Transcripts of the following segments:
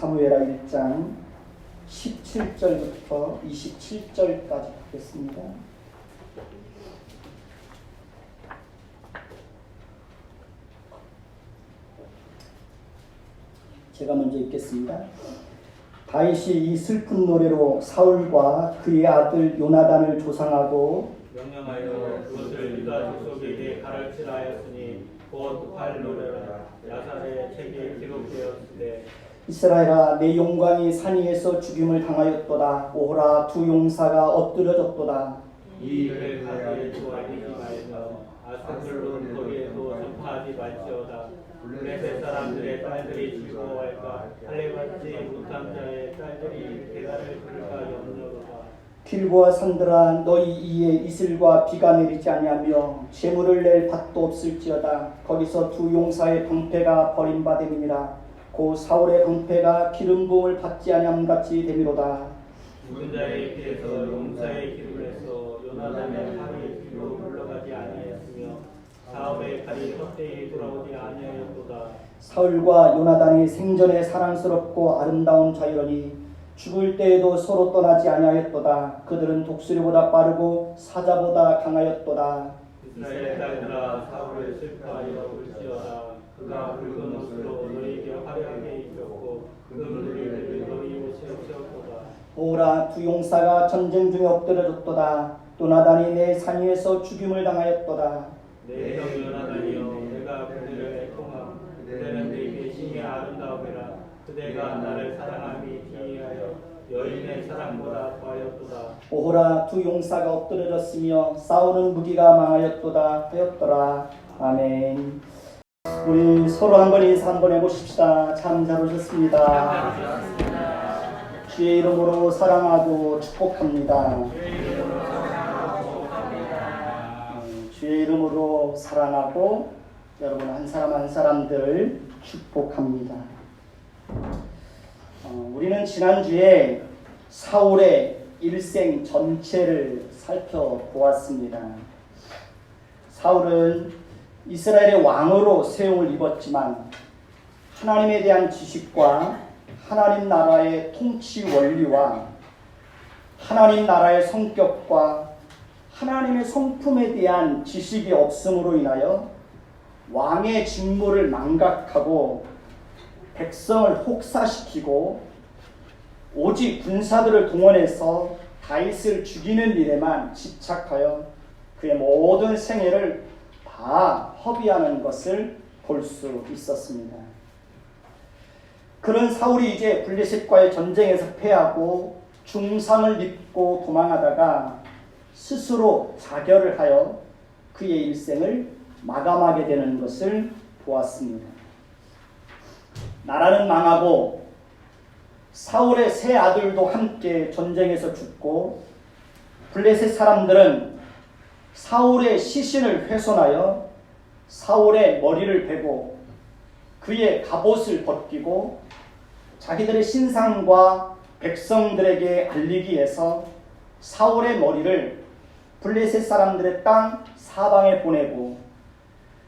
사무엘하 1장 17절부터 27절까지 보겠습니다. 제가 먼저 읽겠습니다. 다윗이 이 슬픈 노래로 사울과 그의 아들 요나단을 조상하고 명령하여 그것을 유다 족속에게 가르치라하였으니 곧 할 노래라. 야살의 책에 기록되었으되 이스라엘아 내 영광이 산 위에서 죽임을 당하였도다. 오호라 두 용사가 엎드려졌도다. 이 일을 가까이에도 알리지 말며 아스글론 거리에도 전파하지 말지어다. 블레셋 사람들의 딸들이 즐거워할까? 할례받지 못한 자의 딸들이 대가를 부를까 염려로다. 길보아 산들아 너희 이에 이슬과 비가 내리지 아니하며 재물을 낼 밭도 없을지어다. 거기서 두 용사의 방패가 버림받음이니라. 고 사울의 방패가 기름 부음을 받지 아니함 같이 되미로다. 죽은 자의 피에서 용사의 기름을 내서 요나단의 팔이 뒤로 물러가지 아니하였으며 사울의 칼이 헛되이 돌아오지 아니하였도다. 사울과 요나단이 생전에 사랑스럽고 아름다운 자유러니 죽을 때에도 서로 떠나지 아니하였도다. 그들은 독수리보다 빠르고 사자보다 강하였도다. 이스라엘의 딸들아 사울을 슬퍼하여 울지어다. 그가 붉은 옷으로 너희에게 화려하게 입혔고 그 물리를 너희 옷에 채웠도다. 오라 두 용사가 전쟁 중에 엎드려졌도다. 요나단이 내 산 위에서 죽임을 당하였도다. 내 형 요나단이여 내가 그들을 애통함. 그대는 내게 심히 아름다움이라. 그대가 나를 사랑함이 기이하여 여인의 사랑보다 더하였도다. 오호라 두 용사가 엎드려졌으며 싸우는 무기가 망하였도다 하였더라. 아멘. 우리 서로 한번 인사 한번 해보십시다. 참 잘 오셨습니다. 주의 이름으로 사랑하고 축복합니다. 주의 이름으로 사랑하고 여러분 한 사람 한 사람들 축복합니다. 우리는 지난주에 사울의 일생 전체를 살펴보았습니다. 사울은 이스라엘의 왕으로 세움을 입었지만 하나님에 대한 지식과 하나님 나라의 통치 원리와 하나님 나라의 성격과 하나님의 성품에 대한 지식이 없음으로 인하여 왕의 직무를 망각하고 백성을 혹사시키고 오직 군사들을 동원해서 다윗을 죽이는 일에만 집착하여 그의 모든 생애를 다 허비하는 것을 볼 수 있었습니다. 그런 사울이 이제 블레셋과의 전쟁에서 패하고 중상을 입고 도망하다가 스스로 자결을 하여 그의 일생을 마감하게 되는 것을 보았습니다. 나라는 망하고 사울의 세 아들도 함께 전쟁에서 죽고 블레셋 사람들은 사울의 시신을 훼손하여 사울의 머리를 베고 그의 갑옷을 벗기고 자기들의 신상과 백성들에게 알리기 위해서 사울의 머리를 블레셋 사람들의 땅 사방에 보내고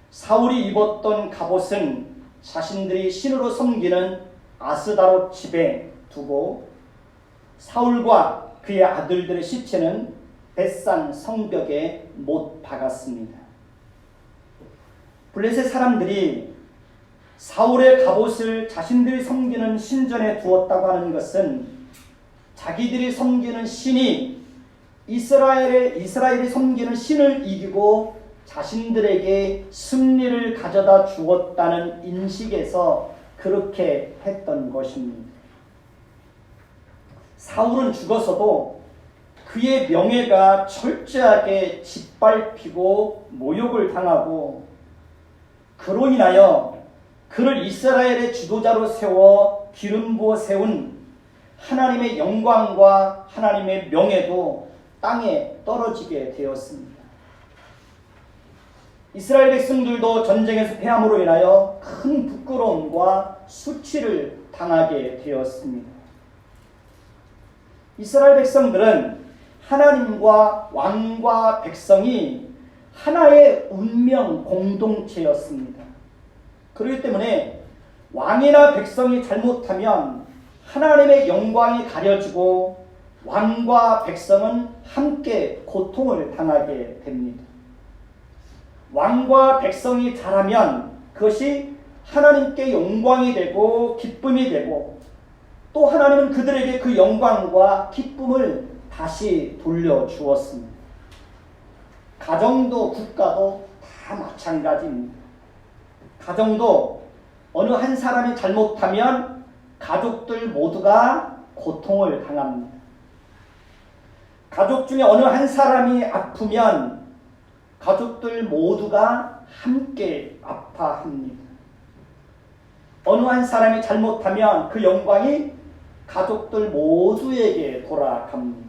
사울이 입었던 갑옷은 자신들이 신으로 섬기는 아스다롯 집에 두고 사울과 그의 아들들의 시체는 벳산 성벽에 못 박았습니다. 블레셋 사람들이 사울의 갑옷을 자신들이 섬기는 신전에 두었다고 하는 것은 자기들이 섬기는 신이 이스라엘이 섬기는 신을 이기고 자신들에게 승리를 가져다 주었다는 인식에서 그렇게 했던 것입니다. 사울은 죽어서도 그의 명예가 철저하게 짓밟히고 모욕을 당하고 그로 인하여 그를 이스라엘의 지도자로 세워 기름 부어 세운 하나님의 영광과 하나님의 명예도 땅에 떨어지게 되었습니다. 이스라엘 백성들도 전쟁에서 패함으로 인하여 큰 부끄러움과 수치를 당하게 되었습니다. 이스라엘 백성들은 하나님과 왕과 백성이 하나의 운명 공동체였습니다. 그렇기 때문에 왕이나 백성이 잘못하면 하나님의 영광이 가려지고 왕과 백성은 함께 고통을 당하게 됩니다. 왕과 백성이 자라면 그것이 하나님께 영광이 되고 기쁨이 되고, 또 하나님은 그들에게 그 영광과 기쁨을 다시 돌려주었습니다. 가정도 국가도 다 마찬가지입니다. 가정도 어느 한 사람이 잘못하면 가족들 모두가 고통을 당합니다. 가족 중에 어느 한 사람이 아프면 가족들 모두가 함께 아파합니다. 어느 한 사람이 잘못하면 그 영광이 가족들 모두에게 돌아갑니다.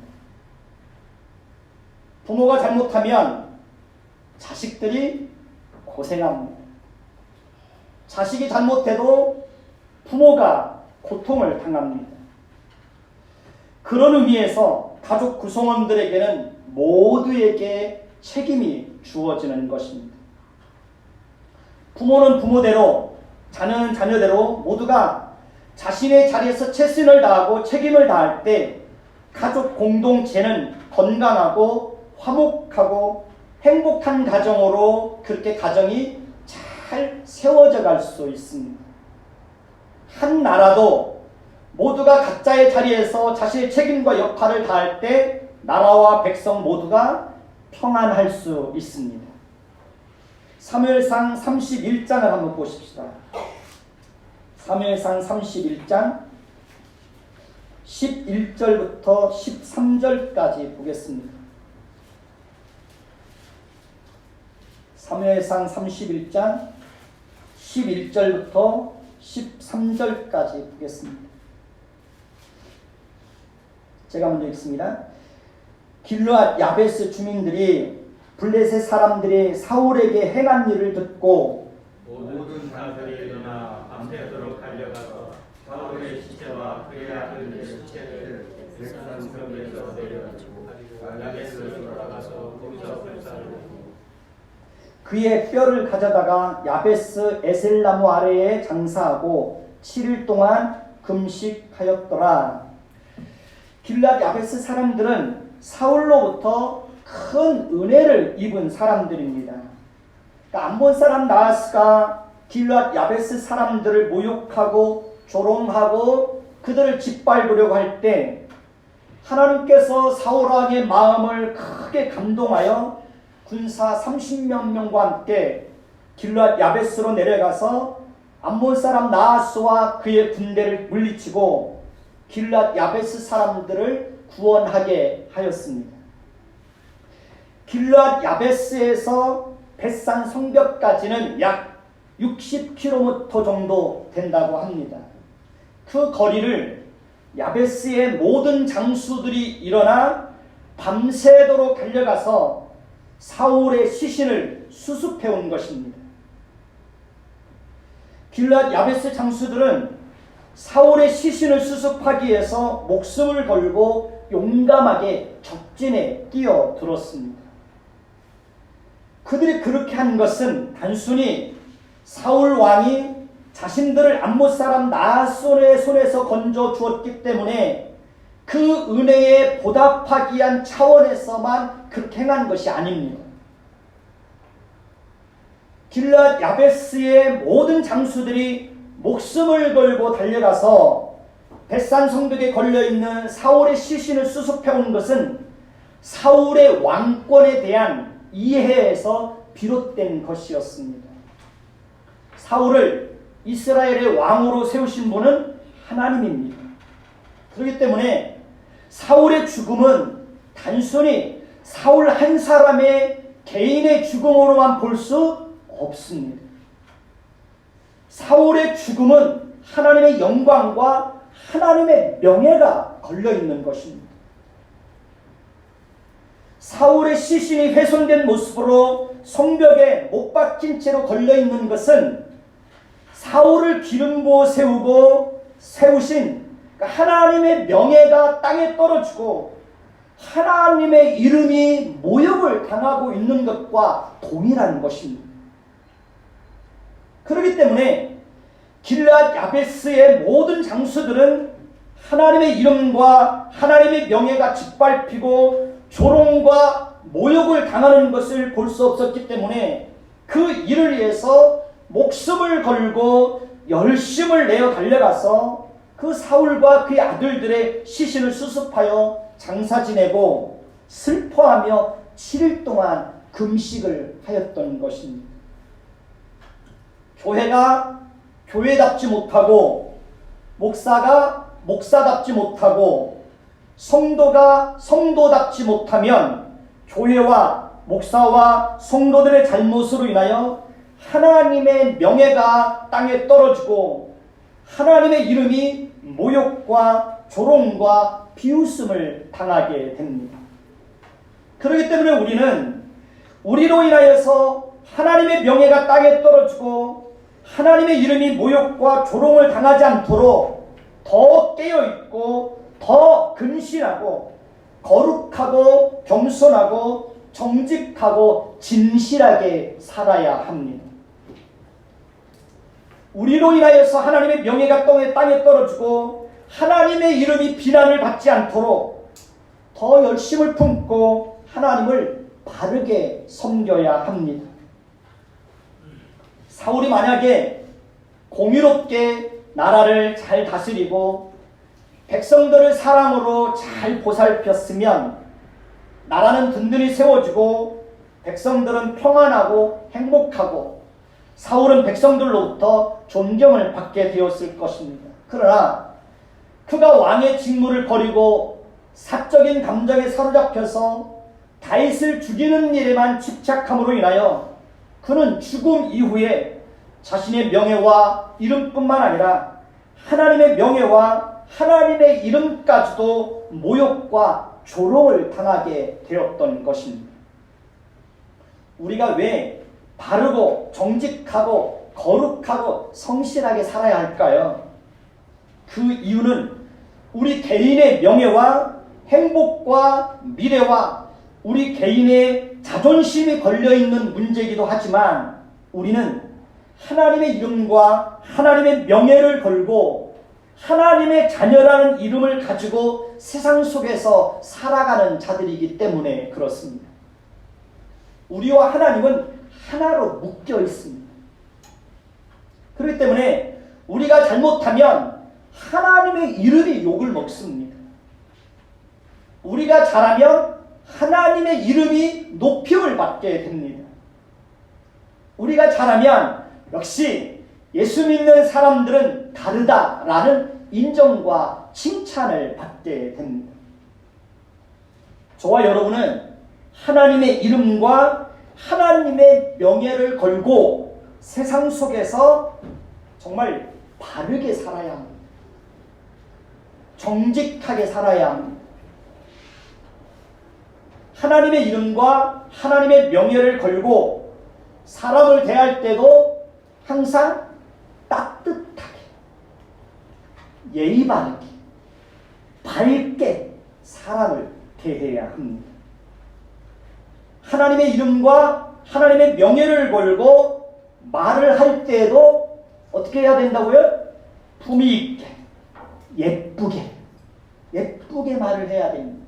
부모가 잘못하면 자식들이 고생합니다. 자식이 잘못해도 부모가 고통을 당합니다. 그런 의미에서 가족 구성원들에게는 모두에게 책임이 주어지는 것입니다. 부모는 부모대로, 자녀는 자녀대로 모두가 자신의 자리에서 최선을 다하고 책임을 다할 때 가족 공동체는 건강하고 화목하고 행복한 가정으로 그렇게 가정이 잘 세워져 갈 수 있습니다. 한 나라도 모두가 각자의 자리에서 자신의 책임과 역할을 다할 때 나라와 백성 모두가 평안할 수 있습니다. 사무엘상 31장을 한번 보십시다. 사무엘상 31장 11절부터 13절까지 보겠습니다. 사무엘상 31장 11절부터 13절까지 보겠습니다. 제가 먼저 읽습니다. 길르앗 야베스 주민들이 블레셋 사람들이 사울에게 행한 일을 듣고 모든 사람들이 일어나 밤새도록 달려가서 사울의 시체와 그의 아들의 시체를 백산성에서 내려주고 야베스로 돌아가서 거기서 불사르고 그의 뼈를 가져다가 야베스 에셀나무 아래에 장사하고 7일 동안 금식하였더라. 길르앗 야베스 사람들은 사울로부터 큰 은혜를 입은 사람들입니다. 그러니까 암몬 사람 나하스가 길르앗 야베스 사람들을 모욕하고 조롱하고 그들을 짓밟으려고 할 때 하나님께서 사울 왕의 마음을 크게 감동하여 군사 30몇 명과 함께 길르앗 야베스로 내려가서 암몬 사람 나하스와 그의 군대를 물리치고 길르앗 야베스 사람들을 구원하게 하였습니다. 길르앗 야베스에서 벳산 성벽까지는 약 60km 정도 된다고 합니다. 그 거리를 야베스의 모든 장수들이 일어나 밤새도록 달려가서 사울의 시신을 수습해 온 것입니다. 길르앗 야베스 장수들은 사울의 시신을 수습하기 위해서 목숨을 걸고 용감하게 적진에 뛰어들었습니다. 그들이 그렇게 한 것은 단순히 사울 왕이 자신들을 암몬 사람 나하손의 손에서 건져 주었기 때문에 그 은혜에 보답하기 위한 차원에서만 그렇게 행한 것이 아닙니다. 길르앗 야베스의 모든 장수들이 목숨을 걸고 달려가서 벳산 성벽에 걸려있는 사울의 시신을 수습해 온 것은 사울의 왕권에 대한 이해에서 비롯된 것이었습니다. 사울을 이스라엘의 왕으로 세우신 분은 하나님입니다. 그렇기 때문에 사울의 죽음은 단순히 사울 한 사람의 개인의 죽음으로만 볼 수 없습니다. 사울의 죽음은 하나님의 영광과 하나님의 명예가 걸려있는 것입니다. 사울의 시신이 훼손된 모습으로 성벽에 못 박힌 채로 걸려있는 것은 사울을 기름 부어 세우신 하나님의 명예가 땅에 떨어지고 하나님의 이름이 모욕을 당하고 있는 것과 동일한 것입니다. 그렇기 때문에 길르앗 야베스의 모든 장수들은 하나님의 이름과 하나님의 명예가 짓밟히고 조롱과 모욕을 당하는 것을 볼 수 없었기 때문에 그 일을 위해서 목숨을 걸고 열심을 내어 달려가서 그 사울과 그의 아들들의 시신을 수습하여 장사 지내고 슬퍼하며 7일 동안 금식을 하였던 것입니다. 교회가 교회답지 못하고 목사가 목사답지 못하고 성도가 성도답지 못하면 교회와 목사와 성도들의 잘못으로 인하여 하나님의 명예가 땅에 떨어지고 하나님의 이름이 모욕과 조롱과 비웃음을 당하게 됩니다. 그렇기 때문에 우리는 우리로 인하여서 하나님의 명예가 땅에 떨어지고 하나님의 이름이 모욕과 조롱을 당하지 않도록 더 깨어있고 더 근신하고 거룩하고 겸손하고 정직하고 진실하게 살아야 합니다. 우리로 인하여서 하나님의 명예가 땅에 떨어지고 하나님의 이름이 비난을 받지 않도록 더 열심을 품고 하나님을 바르게 섬겨야 합니다. 사울이 만약에 공의롭게 나라를 잘 다스리고 백성들을 사랑으로 잘 보살폈으면 나라는 든든히 세워지고 백성들은 평안하고 행복하고 사울은 백성들로부터 존경을 받게 되었을 것입니다. 그러나 그가 왕의 직무를 버리고 사적인 감정에 사로잡혀서 다윗을 죽이는 일에만 집착함으로 인하여 그는 죽음 이후에 자신의 명예와 이름뿐만 아니라 하나님의 명예와 하나님의 이름까지도 모욕과 조롱을 당하게 되었던 것입니다. 우리가 왜 바르고 정직하고 거룩하고 성실하게 살아야 할까요? 그 이유는 우리 개인의 명예와 행복과 미래와 우리 개인의 자존심이 걸려있는 문제이기도 하지만 우리는 하나님의 이름과 하나님의 명예를 걸고 하나님의 자녀라는 이름을 가지고 세상 속에서 살아가는 자들이기 때문에 그렇습니다. 우리와 하나님은 하나로 묶여 있습니다. 그렇기 때문에 우리가 잘못하면 하나님의 이름이 욕을 먹습니다. 우리가 잘하면 하나님의 이름이 높임을 받게 됩니다. 우리가 잘하면 역시 예수 믿는 사람들은 다르다라는 인정과 칭찬을 받게 됩니다. 저와 여러분은 하나님의 이름과 하나님의 명예를 걸고 세상 속에서 정말 바르게 살아야 합니다. 정직하게 살아야 합니다. 하나님의 이름과 하나님의 명예를 걸고 사람을 대할 때도 항상 따뜻하게, 예의 바르게, 밝게 사람을 대해야 합니다. 하나님의 이름과 하나님의 명예를 걸고 말을 할 때에도 어떻게 해야 된다고요? 품위 있게, 예쁘게 말을 해야 됩니다.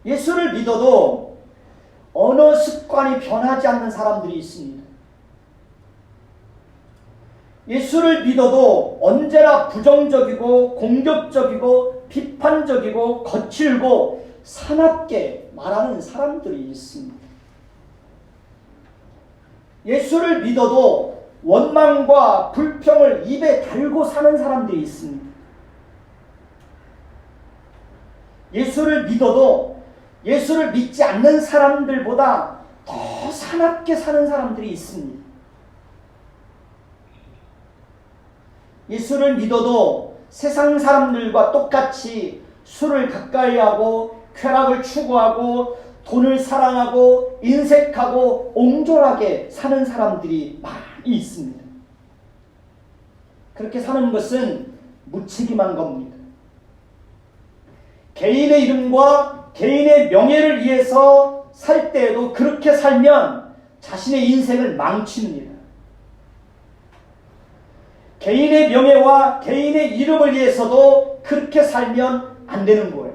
예수를 믿어도 언어 습관이 변하지 않는 사람들이 있습니다. 예수를 믿어도 언제나 부정적이고 공격적이고 비판적이고 거칠고 사납게 말하는 사람들이 있습니다. 예수를 믿어도 원망과 불평을 입에 달고 사는 사람들이 있습니다. 예수를 믿어도 예수를 믿지 않는 사람들보다 더 사납게 사는 사람들이 있습니다. 예수를 믿어도 세상 사람들과 똑같이 술을 가까이 하고 쾌락을 추구하고 돈을 사랑하고 인색하고 옹졸하게 사는 사람들이 많이 있습니다. 그렇게 사는 것은 무책임한 겁니다. 개인의 이름과 개인의 명예를 위해서 살 때에도 그렇게 살면 자신의 인생을 망칩니다. 개인의 명예와 개인의 이름을 위해서도 그렇게 살면 안 되는 거예요.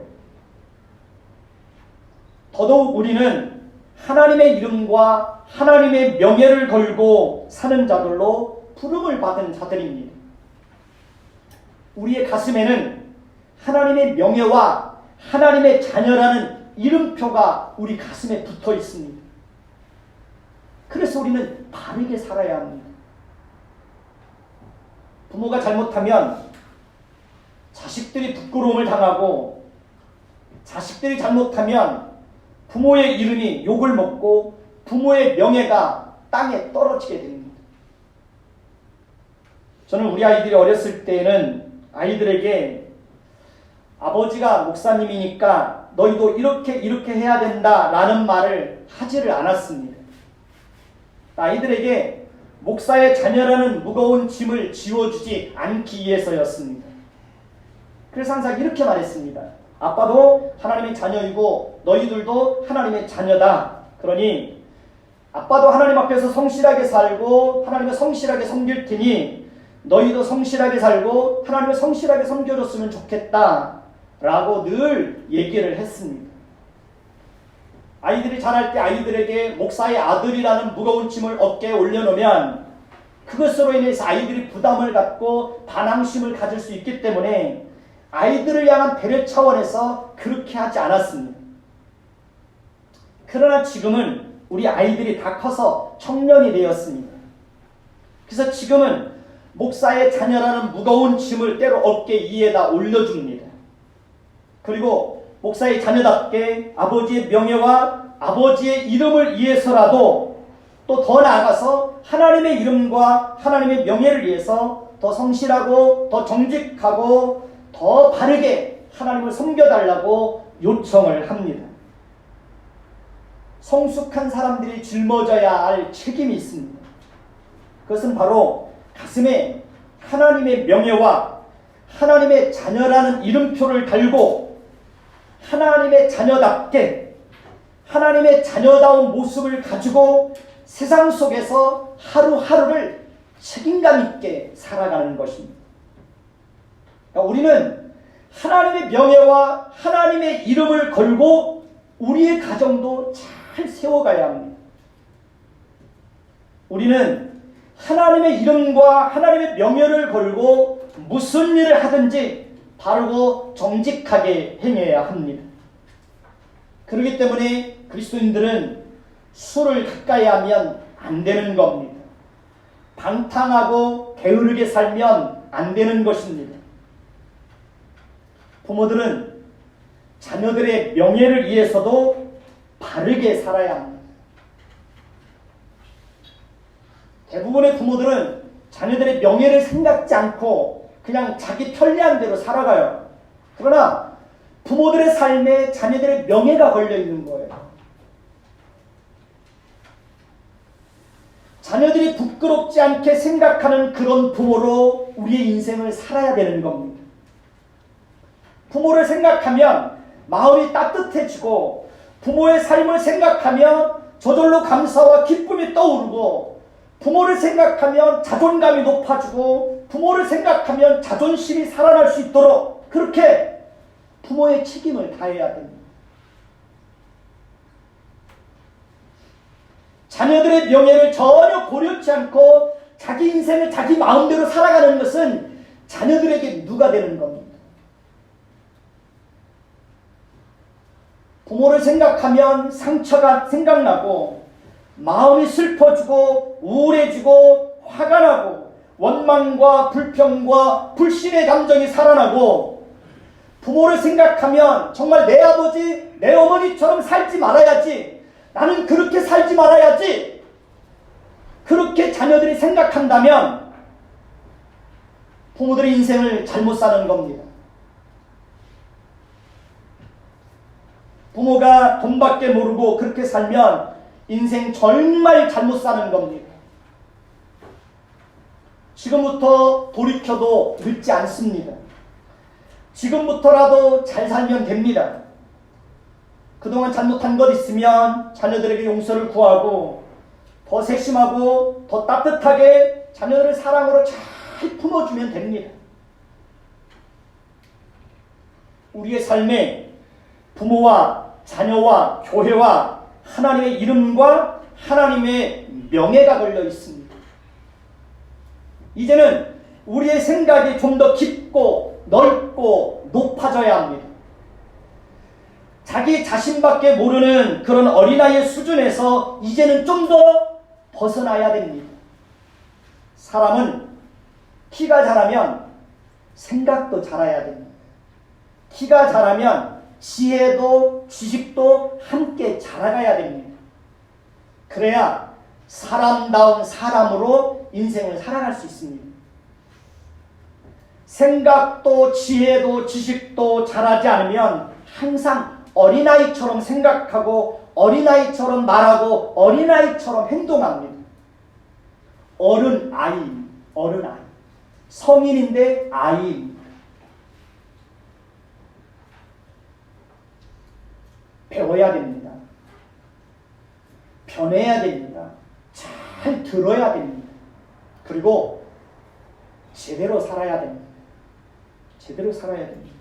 더더욱 우리는 하나님의 이름과 하나님의 명예를 걸고 사는 자들로 부름을 받은 자들입니다. 우리의 가슴에는 하나님의 명예와 하나님의 자녀라는 이름표가 우리 가슴에 붙어 있습니다. 그래서 우리는 바르게 살아야 합니다. 부모가 잘못하면 자식들이 부끄러움을 당하고, 자식들이 잘못하면 부모의 이름이 욕을 먹고 부모의 명예가 땅에 떨어지게 됩니다. 저는 우리 아이들이 어렸을 때에는 아이들에게 아버지가 목사님이니까 너희도 이렇게 해야 된다라는 말을 하지를 않았습니다. 아이들에게 목사의 자녀라는 무거운 짐을 지워주지 않기 위해서였습니다. 그래서 항상 이렇게 말했습니다. 아빠도 하나님의 자녀이고 너희들도 하나님의 자녀다. 그러니 아빠도 하나님 앞에서 성실하게 살고 하나님을 성실하게 섬길 테니 너희도 성실하게 살고 하나님을 성실하게 섬겨줬으면 좋겠다 라고 늘 얘기를 했습니다. 아이들이 자랄 때 아이들에게 목사의 아들이라는 무거운 짐을 어깨에 올려놓으면 그것으로 인해서 아이들이 부담을 갖고 반항심을 가질 수 있기 때문에 아이들을 향한 배려 차원에서 그렇게 하지 않았습니다. 그러나 지금은 우리 아이들이 다 커서 청년이 되었습니다. 그래서 지금은 목사의 자녀라는 무거운 짐을 때로 어깨 위에다 올려줍니다. 그리고 목사의 자녀답게 아버지의 명예와 아버지의 이름을 위해서라도 또 더 나아가서 하나님의 이름과 하나님의 명예를 위해서 더 성실하고 더 정직하고 더 바르게 하나님을 섬겨달라고 요청을 합니다. 성숙한 사람들이 짊어져야 할 책임이 있습니다. 그것은 바로 가슴에 하나님의 명예와 하나님의 자녀라는 이름표를 달고 하나님의 자녀답게 하나님의 자녀다운 모습을 가지고 세상 속에서 하루하루를 책임감 있게 살아가는 것입니다. 그러니까 우리는 하나님의 명예와 하나님의 이름을 걸고 우리의 가정도 잘 세워가야 합니다. 우리는 하나님의 이름과 하나님의 명예를 걸고 무슨 일을 하든지 바르고 정직하게 행해야 합니다. 그렇기 때문에 그리스도인들은 술을 가까이 하면 안 되는 겁니다. 방탕하고 게으르게 살면 안 되는 것입니다. 부모들은 자녀들의 명예를 위해서도 바르게 살아야 합니다. 대부분의 부모들은 자녀들의 명예를 생각지 않고 그냥 자기 편리한 대로 살아가요. 그러나 부모들의 삶에 자녀들의 명예가 걸려 있는 거예요. 자녀들이 부끄럽지 않게 생각하는 그런 부모로 우리의 인생을 살아야 되는 겁니다. 부모를 생각하면 마음이 따뜻해지고 부모의 삶을 생각하면 저절로 감사와 기쁨이 떠오르고 부모를 생각하면 자존감이 높아지고 부모를 생각하면 자존심이 살아날 수 있도록 그렇게 부모의 책임을 다해야 됩니다. 자녀들의 명예를 전혀 고려치 않고 자기 인생을 자기 마음대로 살아가는 것은 자녀들에게 누가 되는 겁니다. 부모를 생각하면 상처가 생각나고 마음이 슬퍼지고 우울해지고 화가 나고 원망과 불평과 불신의 감정이 살아나고 부모를 생각하면 정말 내 아버지, 내 어머니처럼 살지 말아야지, 나는 그렇게 살지 말아야지, 그렇게 자녀들이 생각한다면 부모들의 인생을 잘못 사는 겁니다. 부모가 돈밖에 모르고 그렇게 살면 인생 정말 잘못 사는 겁니다. 지금부터 돌이켜도 늦지 않습니다. 지금부터라도 잘 살면 됩니다. 그동안 잘못한 것 있으면 자녀들에게 용서를 구하고 더 세심하고 더 따뜻하게 자녀들을 사랑으로 잘 품어주면 됩니다. 우리의 삶에 부모와 자녀와 교회와 하나님의 이름과 하나님의 명예가 걸려 있습니다. 이제는 우리의 생각이 좀 더 깊고 넓고 높아져야 합니다. 자기 자신밖에 모르는 그런 어린아이의 수준에서 이제는 좀 더 벗어나야 됩니다. 사람은 키가 자라면 생각도 자라야 됩니다. 키가 자라면 지혜도 지식도 함께 자라가야 됩니다. 그래야 사람다운 사람으로 인생을 살아갈 수 있습니다. 생각도 지혜도 지식도 자라지 않으면 항상 어린아이처럼 생각하고 어린아이처럼 말하고 어린아이처럼 행동합니다. 어른아이. 성인인데 아이입니다. 배워야 됩니다. 변해야 됩니다. 잘 들어야 됩니다. 그리고 제대로 살아야 됩니다. 제대로 살아야 됩니다.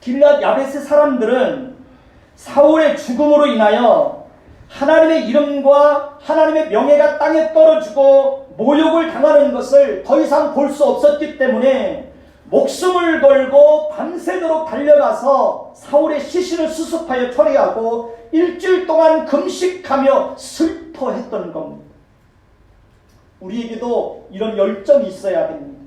길앗 야베스 사람들은 사울의 죽음으로 인하여 하나님의 이름과 하나님의 명예가 땅에 떨어지고 모욕을 당하는 것을 더 이상 볼 수 없었기 때문에 목숨을 걸고 밤새도록 달려가서 사울의 시신을 수습하여 처리하고 일주일 동안 금식하며 슬퍼했던 겁니다. 우리에게도 이런 열정이 있어야 됩니다.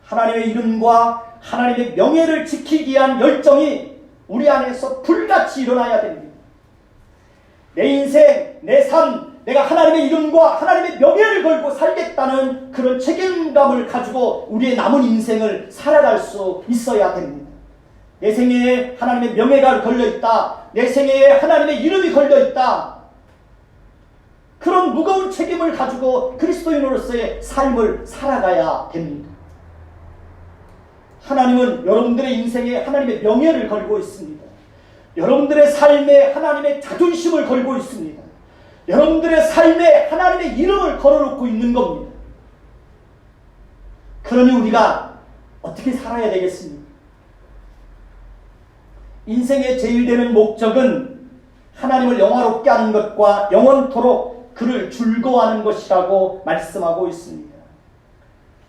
하나님의 이름과 하나님의 명예를 지키기 위한 열정이 우리 안에서 불같이 일어나야 됩니다. 내 인생, 내 삶, 내가 하나님의 이름과 하나님의 명예를 걸고 살겠다는 그런 책임감을 가지고 우리의 남은 인생을 살아갈 수 있어야 됩니다. 내 생애에 하나님의 명예가 걸려있다. 내 생애에 하나님의 이름이 걸려있다. 그런 무거운 책임을 가지고 그리스도인으로서의 삶을 살아가야 됩니다. 하나님은 여러분들의 인생에 하나님의 명예를 걸고 있습니다. 여러분들의 삶에 하나님의 자존심을 걸고 있습니다. 여러분들의 삶에 하나님의 이름을 걸어놓고 있는 겁니다. 그러니 우리가 어떻게 살아야 되겠습니까? 인생의 제일 되는 목적은 하나님을 영화롭게 하는 것과 영원토록 그를 즐거워하는 것이라고 말씀하고 있습니다.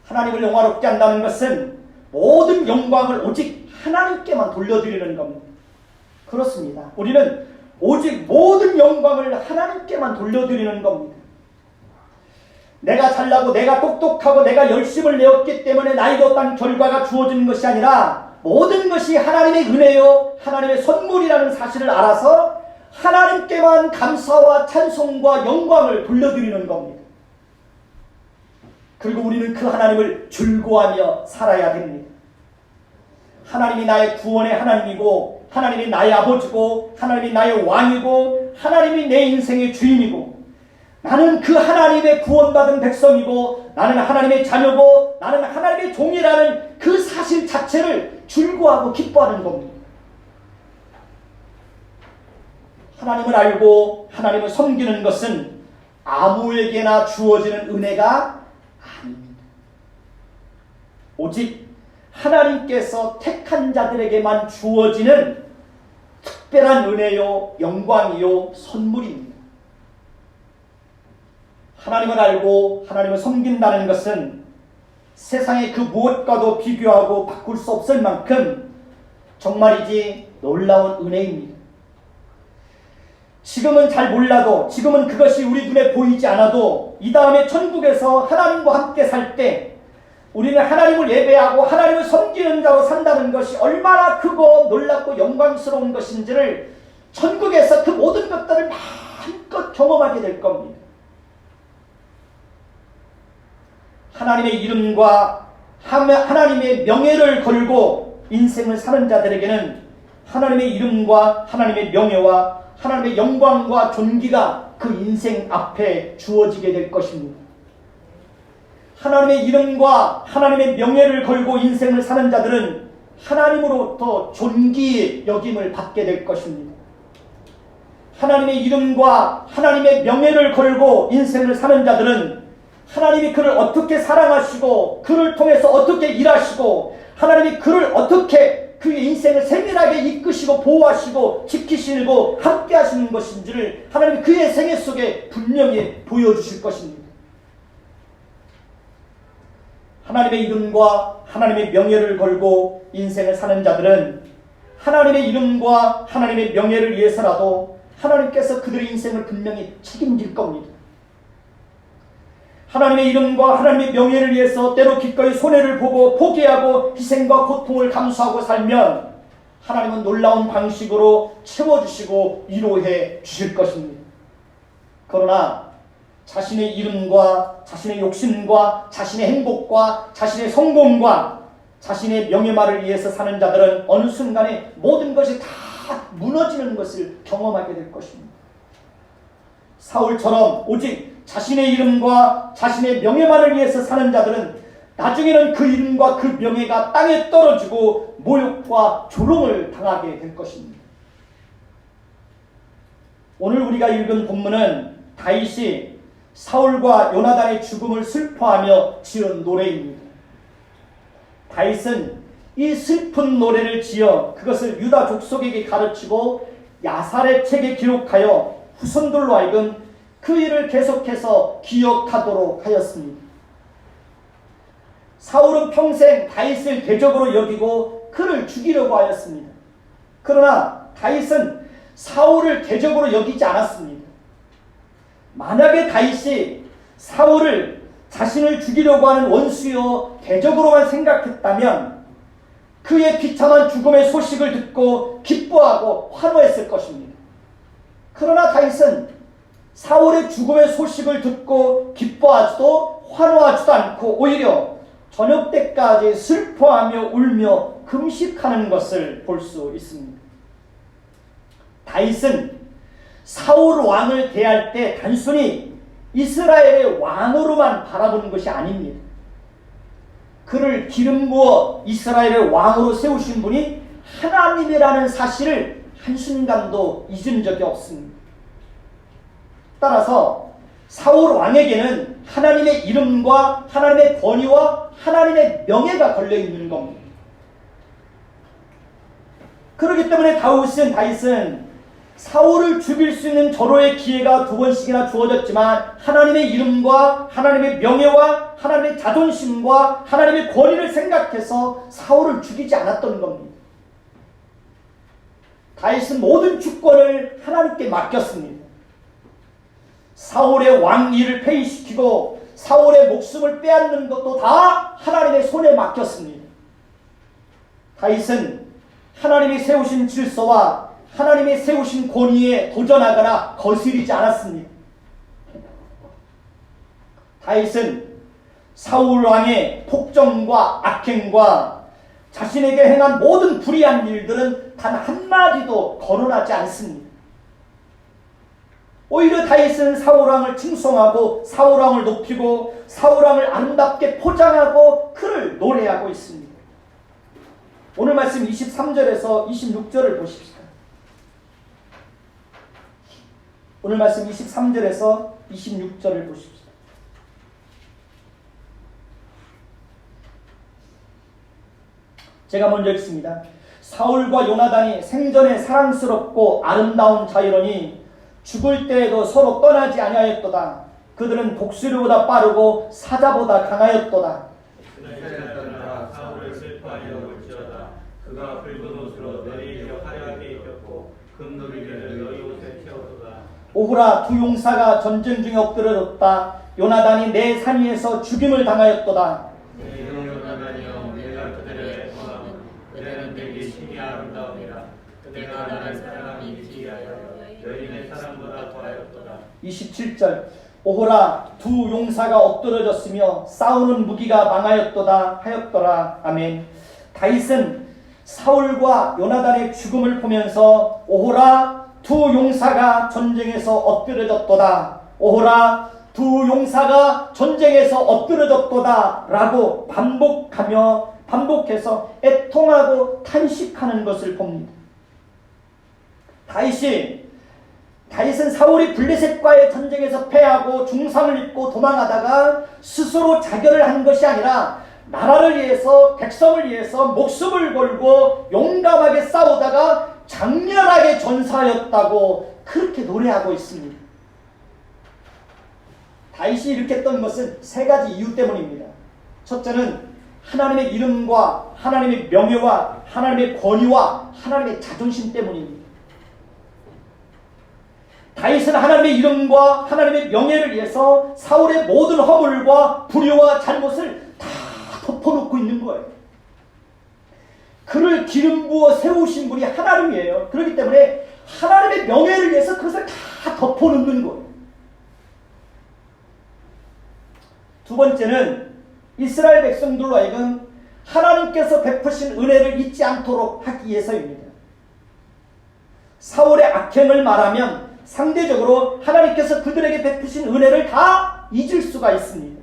하나님을 영화롭게 한다는 것은 모든 영광을 오직 하나님께만 돌려드리는 겁니다. 그렇습니다. 우리는 오직 모든 영광을 하나님께만 돌려드리는 겁니다. 내가 잘나고 내가 똑똑하고 내가 열심을 내었기 때문에 나에게 어떤 결과가 주어지는 것이 아니라 모든 것이 하나님의 은혜요 하나님의 선물이라는 사실을 알아서 하나님께만 감사와 찬송과 영광을 돌려드리는 겁니다. 그리고 우리는 그 하나님을 즐거워하며 살아야 됩니다. 하나님이 나의 구원의 하나님이고 하나님이 나의 아버지고 하나님이 나의 왕이고 하나님이 내 인생의 주인이고 나는 그 하나님의 구원받은 백성이고 나는 하나님의 자녀고 나는 하나님의 종이라는 그 사실 자체를 즐거워하고 기뻐하는 겁니다. 하나님을 알고 하나님을 섬기는 것은 아무에게나 주어지는 은혜가 아닙니다. 오직 하나님께서 택한 자들에게만 주어지는 특별한 은혜요, 영광이요, 선물입니다. 하나님을 알고 하나님을 섬긴다는 것은 세상의 그 무엇과도 비교하고 바꿀 수 없을 만큼 정말이지 놀라운 은혜입니다. 지금은 잘 몰라도 지금은 그것이 우리 눈에 보이지 않아도 이 다음에 천국에서 하나님과 함께 살 때 우리는 하나님을 예배하고 하나님을 섬기는 자로 산다는 것이 얼마나 크고 놀랍고 영광스러운 것인지를 천국에서 그 모든 것들을 마음껏 경험하게 될 겁니다. 하나님의 이름과 하나님의 명예를 걸고 인생을 사는 자들에게는 하나님의 이름과 하나님의 명예와 하나님의 영광과 존귀가 그 인생 앞에 주어지게 될 것입니다. 하나님의 이름과 하나님의 명예를 걸고 인생을 사는 자들은 하나님으로부터 존귀의 여김을 받게 될 것입니다. 하나님의 이름과 하나님의 명예를 걸고 인생을 사는 자들은 하나님이 그를 어떻게 사랑하시고 그를 통해서 어떻게 일하시고 하나님이 그를 어떻게 그의 인생을 세밀하게 이끄시고 보호하시고 지키시고 함께 하시는 것인지를 하나님이 그의 생애 속에 분명히 보여주실 것입니다. 하나님의 이름과 하나님의 명예를 걸고 인생을 사는 자들은 하나님의 이름과 하나님의 명예를 위해서라도 하나님께서 그들의 인생을 분명히 책임질 겁니다. 하나님의 이름과 하나님의 명예를 위해서 때로 기꺼이 손해를 보고 포기하고 희생과 고통을 감수하고 살면 하나님은 놀라운 방식으로 채워주시고 위로해 주실 것입니다. 그러나 자신의 이름과 자신의 욕심과 자신의 행복과 자신의 성공과 자신의 명예만을 위해서 사는 자들은 어느 순간에 모든 것이 다 무너지는 것을 경험하게 될 것입니다. 사울처럼 오직 자신의 이름과 자신의 명예만을 위해서 사는 자들은 나중에는 그 이름과 그 명예가 땅에 떨어지고 모욕과 조롱을 당하게 될 것입니다. 오늘 우리가 읽은 본문은 다윗이 사울과 요나단의 죽음을 슬퍼하며 지은 노래입니다. 다윗은 이 슬픈 노래를 지어 그것을 유다 족속에게 가르치고 야살의 책에 기록하여 후손들로 하여금 그 일을 계속해서 기억하도록 하였습니다. 사울은 평생 다윗을 대적으로 여기고 그를 죽이려고 하였습니다. 그러나 다윗은 사울을 대적으로 여기지 않았습니다. 만약에 다윗이 사울을 자신을 죽이려고 하는 원수요 대적으로만 생각했다면 그의 비참한 죽음의 소식을 듣고 기뻐하고 환호했을 것입니다. 그러나 다윗은 사울의 죽음의 소식을 듣고 기뻐하지도 환호하지도 않고 오히려 저녁 때까지 슬퍼하며 울며 금식하는 것을 볼 수 있습니다. 다윗은 사울 왕을 대할 때 단순히 이스라엘의 왕으로만 바라보는 것이 아닙니다. 그를 기름 부어 이스라엘의 왕으로 세우신 분이 하나님이라는 사실을 한순간도 잊은 적이 없습니다. 따라서 사울 왕에게는 하나님의 이름과 하나님의 권위와 하나님의 명예가 걸려있는 겁니다. 그렇기 때문에 다윗은 사울을 죽일 수 있는 절호의 기회가 2번씩이나 주어졌지만 하나님의 이름과 하나님의 명예와 하나님의 자존심과 하나님의 권위를 생각해서 사울을 죽이지 않았던 겁니다. 다윗은 모든 주권을 하나님께 맡겼습니다. 사울의 왕위를 폐위시키고 사울의 목숨을 빼앗는 것도 다 하나님의 손에 맡겼습니다. 다윗은 하나님이 세우신 질서와 하나님이 세우신 권위에 도전하거나 거스리지 않았습니다. 다윗은 사울 왕의 폭정과 악행과 자신에게 행한 모든 불의한 일들은 단 한마디도 거론하지 않습니다. 오히려 다윗은 사울왕을 칭송하고 사울왕을 높이고 사울왕을 아름답게 포장하고 그를 노래하고 있습니다. 오늘 말씀 23절에서 26절을 보십시다. 오늘 말씀 23절에서 26절을 보십시다. 제가 먼저 읽습니다. 사울과 요나단이 생전에 사랑스럽고 아름다운 자이러니 죽을 때에도 서로 떠나지 아니하였도다. 그들은 독수리보다 빠르고 사자보다 강하였도다. 그날따라 사울을 슬퍼하여 울지어다. 그가 붉은 옷으로 너희 입에 화려하게 입혔고 금누리개를 너희 옷에 채우도다. 오호라, 두 용사가 전쟁 중에 엎드려졌다. 요나단이 내 산 위에서 죽임을 당하였도다. 내 형 요나단이여, 내가 그들을 애통하고 그들은 내게 심히 아름다움이라. 그대가 나를 사랑함이 있지하여 여인의 사랑보다 더하였도다. 27절. 오호라, 두 용사가 엎드러졌으며 싸우는 무기가 망하였도다 하였더라. 아멘. 다윗은 사울과 요나단의 죽음을 보면서 오호라, 두 용사가 전쟁에서 엎드러졌도다. 오호라, 두 용사가 전쟁에서 엎드러졌도다 라고 반복해서 애통하고 탄식하는 것을 봅니다. 다윗이 다윗은 사울이 블레셋과의 전쟁에서 패하고 중상을 입고 도망하다가 스스로 자결을 한 것이 아니라 나라를 위해서, 백성을 위해서 목숨을 걸고 용감하게 싸우다가 장렬하게 전사하였다고 그렇게 노래하고 있습니다. 다윗이 이렇게 했던 것은 세 가지 이유 때문입니다. 첫째는 하나님의 이름과 하나님의 명예와 하나님의 권위와 하나님의 자존심 때문입니다. 다윗은 하나님의 이름과 하나님의 명예를 위해서 사울의 모든 허물과 불효와 잘못을 다 덮어놓고 있는 거예요. 그를 기름 부어 세우신 분이 하나님이에요. 그렇기 때문에 하나님의 명예를 위해서 그것을 다 덮어놓는 거예요. 두 번째는 이스라엘 백성들로 하여금 하나님께서 베푸신 은혜를 잊지 않도록 하기 위해서입니다. 사울의 악행을 말하면 상대적으로 하나님께서 그들에게 베푸신 은혜를 다 잊을 수가 있습니다.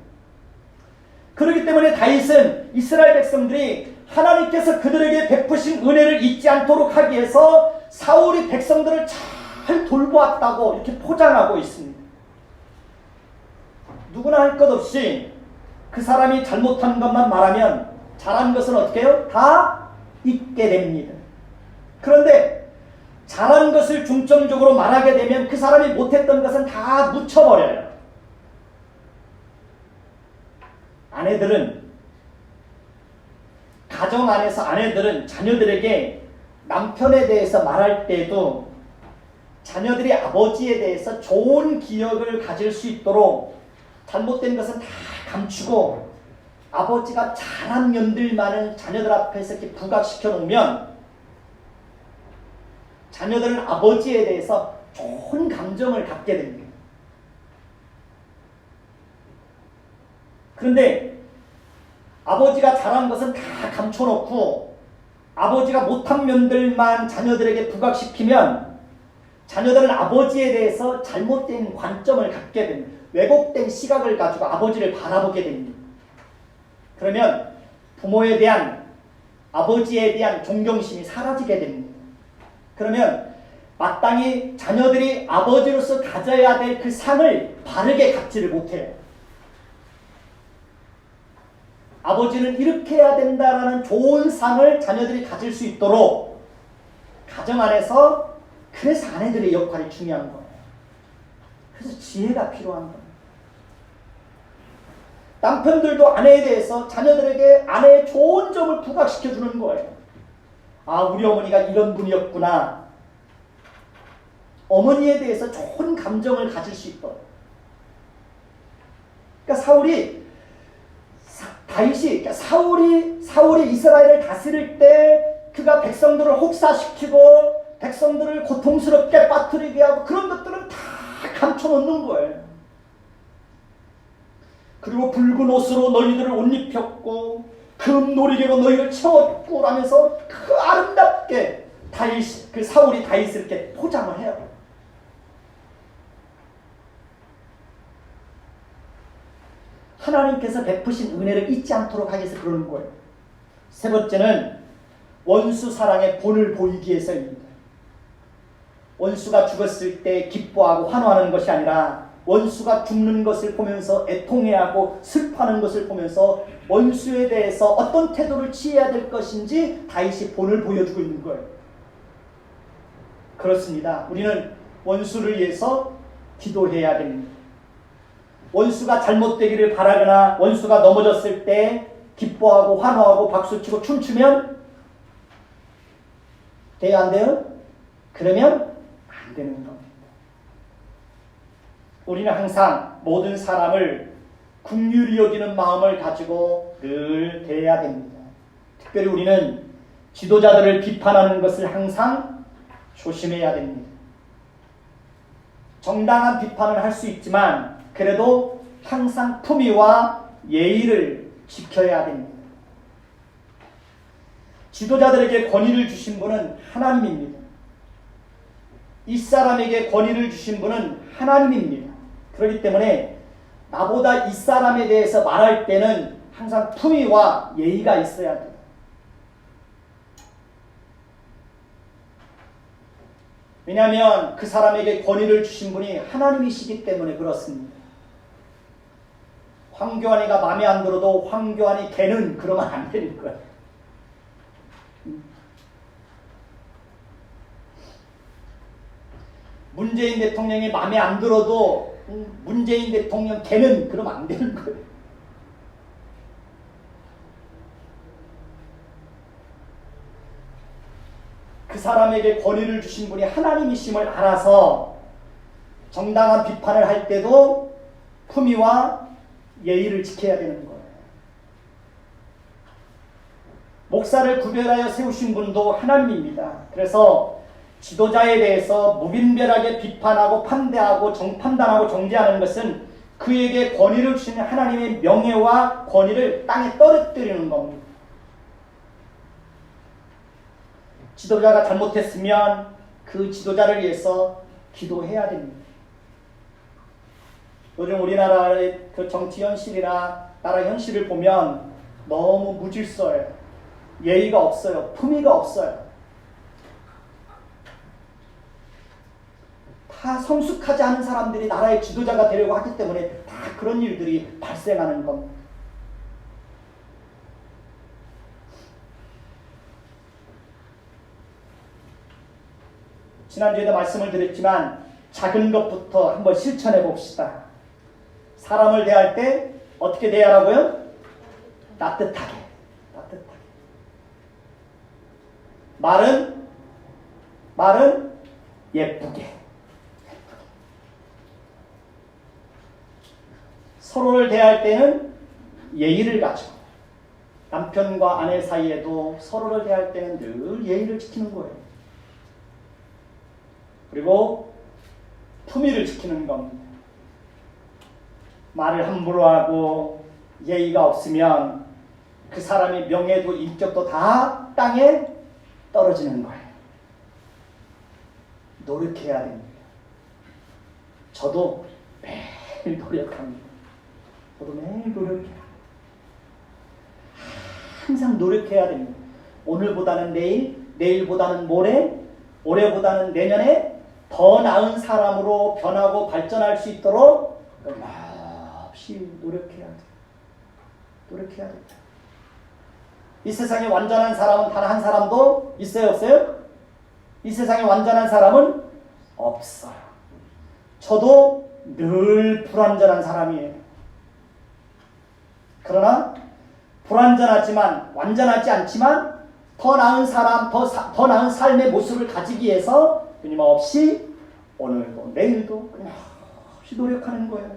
그렇기 때문에 다윗은 이스라엘 백성들이 하나님께서 그들에게 베푸신 은혜를 잊지 않도록 하기 위해서 사울이 백성들을 잘 돌보았다고 이렇게 포장하고 있습니다. 누구나 할 것 없이 그 사람이 잘못한 것만 말하면 잘한 것은 어떻게 해요? 다 잊게 됩니다. 그런데 잘한 것을 중점적으로 말하게 되면 그 사람이 못했던 것은 다 묻혀버려요. 가정 안에서 아내들은 자녀들에게 남편에 대해서 말할 때에도 자녀들이 아버지에 대해서 좋은 기억을 가질 수 있도록 잘못된 것은 다 감추고 아버지가 잘한 면들만을 자녀들 앞에서 이렇게 부각시켜 놓으면 자녀들은 아버지에 대해서 좋은 감정을 갖게 됩니다. 그런데 아버지가 잘한 것은 다 감춰놓고 아버지가 못한 면들만 자녀들에게 부각시키면 자녀들은 아버지에 대해서 잘못된 관점을 갖게 됩니다. 왜곡된 시각을 가지고 아버지를 바라보게 됩니다. 그러면 부모에 대한, 아버지에 대한 존경심이 사라지게 됩니다. 그러면 마땅히 자녀들이 아버지로서 가져야 될 그 상을 바르게 갖지를 못해요. 아버지는 이렇게 해야 된다라는 좋은 상을 자녀들이 가질 수 있도록 가정 안에서, 그래서 아내들의 역할이 중요한 거예요. 그래서 지혜가 필요한 거예요. 남편들도 아내에 대해서 자녀들에게 아내의 좋은 점을 부각시켜주는 거예요. 아, 우리 어머니가 이런 분이었구나. 어머니에 대해서 좋은 감정을 가질 수 있도록. 그러니까 사울이 이스라엘을 다스릴 때 그가 백성들을 혹사시키고 백성들을 고통스럽게 빠뜨리게 하고 그런 것들은 다 감춰놓는 거예요. 그리고 붉은 옷으로 너희들을 옷 입혔고 금노리개로 너희를 채웠고 라면서 그 아름답게 사울이 다윗을 이렇게 포장을 해요. 하나님께서 베푸신 은혜를 잊지 않도록 하기 위해서 그러는 거예요. 세 번째는 원수 사랑의 본을 보이기 위해서입니다. 원수가 죽었을 때 기뻐하고 환호하는 것이 아니라 원수가 죽는 것을 보면서 애통해하고 슬퍼하는 것을 보면서 원수에 대해서 어떤 태도를 취해야 될 것인지 다윗이 본을 보여주고 있는 거예요. 그렇습니다. 우리는 원수를 위해서 기도해야 됩니다. 원수가 잘못되기를 바라거나 원수가 넘어졌을 때 기뻐하고 환호하고 박수치고 춤추면 돼요? 안 돼요? 그러면 안 되는 겁니다. 우리는 항상 모든 사람을 긍휼히 여기는 마음을 가지고 늘 대해야 됩니다. 특별히 우리는 지도자들을 비판하는 것을 항상 조심해야 됩니다. 정당한 비판을 할 수 있지만 그래도 항상 품위와 예의를 지켜야 됩니다. 지도자들에게 권위를 주신 분은 하나님입니다. 이 사람에게 권위를 주신 분은 하나님입니다. 그렇기 때문에 나보다 이 사람에 대해서 말할 때는 항상 품위와 예의가 있어야 돼요. 왜냐하면 그 사람에게 권위를 주신 분이 하나님이시기 때문에 그렇습니다. 황교안이가 마음에 안 들어도 황교안이 걔는 그러면 안 되는 거예요. 문재인 대통령이 마음에 안 들어도 문재인 대통령 걔는 그러면 안 되는 거예요. 그 사람에게 권위를 주신 분이 하나님이심을 알아서 정당한 비판을 할 때도 품위와 예의를 지켜야 되는 거예요. 목사를 구별하여 세우신 분도 하나님입니다. 그래서 지도자에 대해서 무분별하게 비판하고 판대하고 판단하고 정죄하는 것은 그에게 권위를 주시는 하나님의 명예와 권위를 땅에 떨어뜨리는 겁니다. 지도자가 잘못했으면 그 지도자를 위해서 기도해야 됩니다. 요즘 우리나라의 그 정치 현실이나 나라 현실을 보면 너무 무질서해요. 예의가 없어요. 품위가 없어요. 다 성숙하지 않은 사람들이 나라의 지도자가 되려고 하기 때문에 다 그런 일들이 발생하는 겁니다. 지난주에도 말씀을 드렸지만 작은 것부터 한번 실천해 봅시다. 사람을 대할 때 어떻게 대하라고요? 따뜻하게. 말은 예쁘게. 서로를 대할 때는 예의를 가지고, 남편과 아내 사이에도 서로를 대할 때는 늘 예의를 지키는 거예요. 그리고 품위를 지키는 겁니다. 말을 함부로 하고 예의가 없으면 그 사람의 명예도 인격도 다 땅에 떨어지는 거예요. 노력해야 됩니다. 저도 매일 노력합니다. 저도 매일 노력해요. 항상 노력해야 됩니다. 오늘보다는 내일, 내일보다는 모레, 올해보다는 내년에 더 나은 사람으로 변하고 발전할 수 있도록 끊임없이 노력해야 돼요. 노력해야 돼요. 이 세상에 완전한 사람은 단 한 사람도 있어요, 없어요? 이 세상에 완전한 사람은 없어요. 저도 늘 불완전한 사람이에요. 그러나 불완전하지만 완전하지 않지만 더 나은 사람, 더 나은 삶의 모습을 가지기 위해서 끊임없이 오늘도 내일도 끊임없이 노력하는 거예요.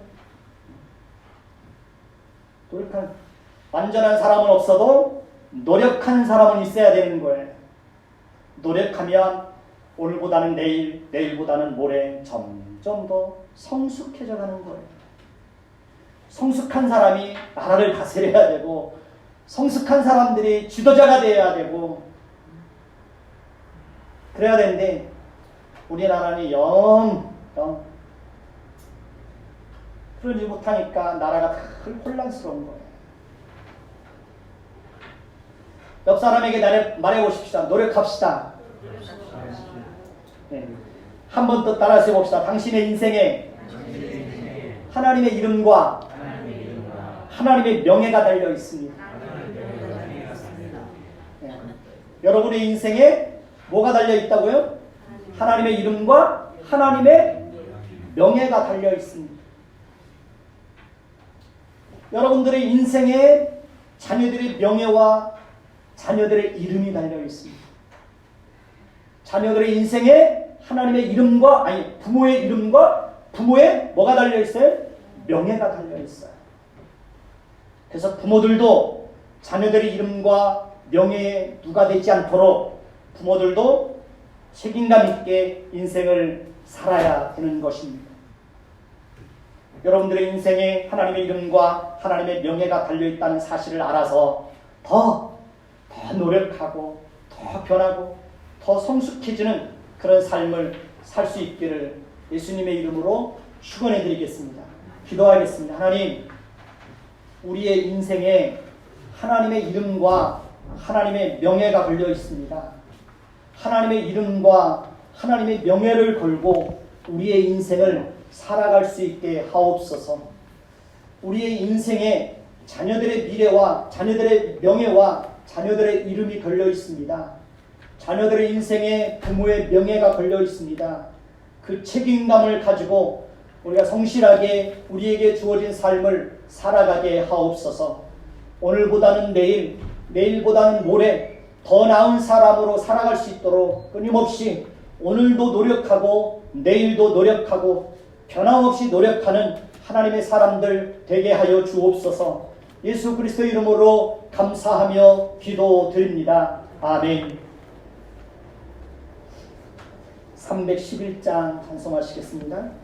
완전한 사람은 없어도 노력하는 사람은 있어야 되는 거예요. 노력하면 오늘보다는 내일, 내일보다는 모레 점점 더 성숙해져 가는 거예요. 성숙한 사람이 나라를 다스려야 되고, 성숙한 사람들이 지도자가 되어야 되고, 그래야 되는데 우리나라는 영 그러지 못하니까 나라가 혼란스러운 거예요. 옆 사람에게 말해보십시다. 노력합시다. 네. 한 번 더 따라서 해봅시다. 당신의 인생에 하나님의 이름과 하나님의 명예가 달려 있습니다. 네. 여러분의 인생에 뭐가 달려 있다고요? 하나님의 이름과 하나님의 명예가 달려 있습니다. 여러분들의 인생에 자녀들의 명예와 자녀들의 이름이 달려 있습니다. 자녀들의 인생에 하나님의 이름과 부모의 이름과 부모의 뭐가 달려 있어요? 명예가 달려 있어요. 그래서 부모들도 자녀들의 이름과 명예에 누가 되지 않도록 부모들도 책임감 있게 인생을 살아야 되는 것입니다. 여러분들의 인생에 하나님의 이름과 하나님의 명예가 달려있다는 사실을 알아서 더 노력하고 더 변하고 더 성숙해지는 그런 삶을 살 수 있기를 예수님의 이름으로 축원해 드리겠습니다. 기도하겠습니다. 하나님, 우리의 인생에 하나님의 이름과 하나님의 명예가 걸려 있습니다. 하나님의 이름과 하나님의 명예를 걸고 우리의 인생을 살아갈 수 있게 하옵소서. 우리의 인생에 자녀들의 미래와 자녀들의 명예와 자녀들의 이름이 걸려 있습니다. 자녀들의 인생에 부모의 명예가 걸려 있습니다. 그 책임감을 가지고 우리가 성실하게 우리에게 주어진 삶을 살아가게 하옵소서. 오늘보다는 내일, 내일보다는 모레 더 나은 사람으로 살아갈 수 있도록 끊임없이 오늘도 노력하고 내일도 노력하고 변함없이 노력하는 하나님의 사람들 되게 하여 주옵소서. 예수 그리스도의 이름으로 감사하며 기도드립니다. 아멘. 311장 찬송하시겠습니다.